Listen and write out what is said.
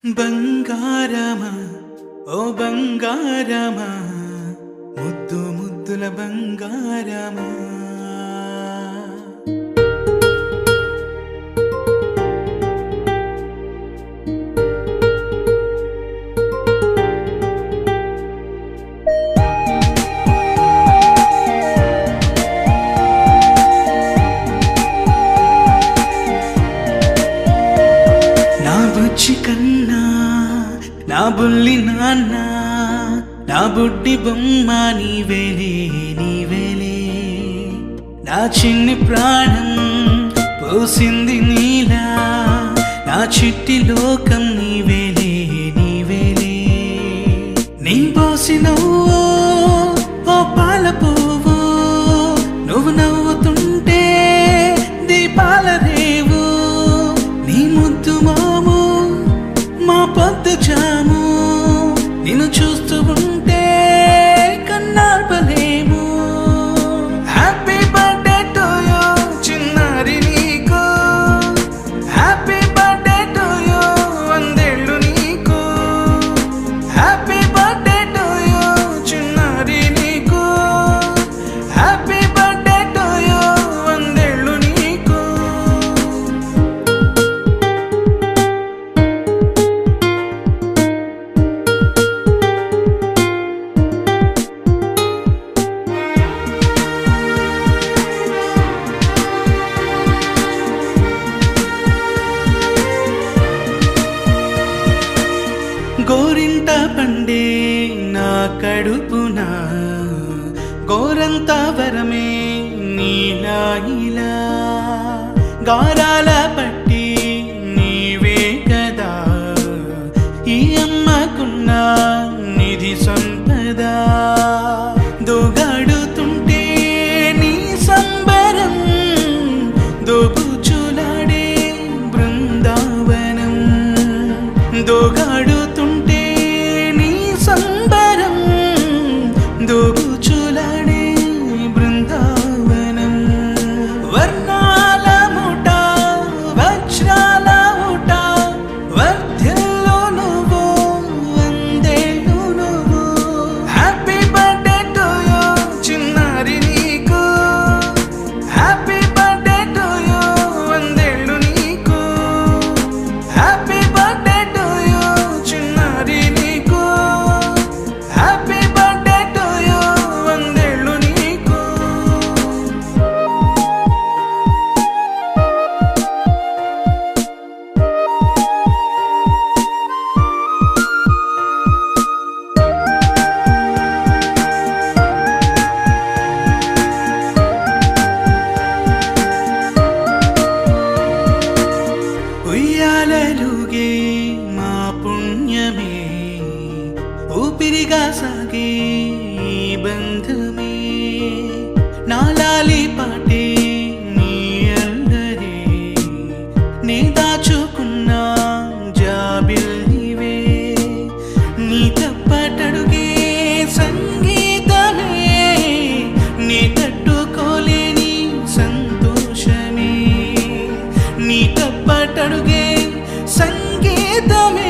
బంగారమా ఓ బంగారమా ముద్దు ముద్దుల బంగారమా నా బుజ్జి కన్నా నా బుల్లి నాన్న నా బుడ్డి బొమ్మ నీవేలే నీవేలే నా చిన్ని ప్రాణం పోసింది నీలా నా చిట్టి లోకం నీవేలే నీవేలే నీ పోసినవో ఓ పాల పువ్వు నువ్వు నవ్వుతుంటే దీపాల రేవు నీ ముద్దు మాము మా పొద్దు జాము నిన్ను చూస్తూ ఉంటే కన్నార్పలేము. హ్యాపీ బర్త్డే టు యూ చిన్నారి నీకు, హ్యాపీ బర్త్డే టు యూ వందేళ్ళు నీకు, హ్యాపీ బర్త్డే టు యూ చిన్నారి నీకు, హ్యాపీ బర్త్డే టు యూ వందేళ్ళు నీకు. గోరింట పండే నా కడుపున గోరంత వరమే నీలా ఇలా గారాల పట్టి నీవే కదా ఈ అమ్మకున్న నిధి సంపద దోగాడుతుంటే నీ సంబరం దోబుచులాడే బృందావనం దోగాడుతుంటే నీ సంబరం దోబుచులాడే బృందావనం వర్ణాల ముఠ వజ్రాల ఊట వర్ధ్యల్లో నువ్వు వందేళ్ళు నువ్వు. హ్యాపీ బర్త్డే టు యూ చిన్నారి నీకు, హ్యాపీ బర్త్డే టు యూ వందేళ్ళు నీకు, హ్యాపీ బర్త్డే టు యూ చిన్నారి నీకు, హ్యాపీ బర్త్డే టు యూ వందేళ్ళు నీకు. ఉయ్యాలలుగే మా పుణ్యమే ఊపిరిగా సాగే ఈ బంధమే నాలాలి పాటే నీ అల్లరే నీ దాచుకున్న జాబిల్లివే నీ తప్పటడుగే సంగీతమే నీ తట్టుకోలేని సంతోషమే నీ తప్పటడుగే సంగీతమే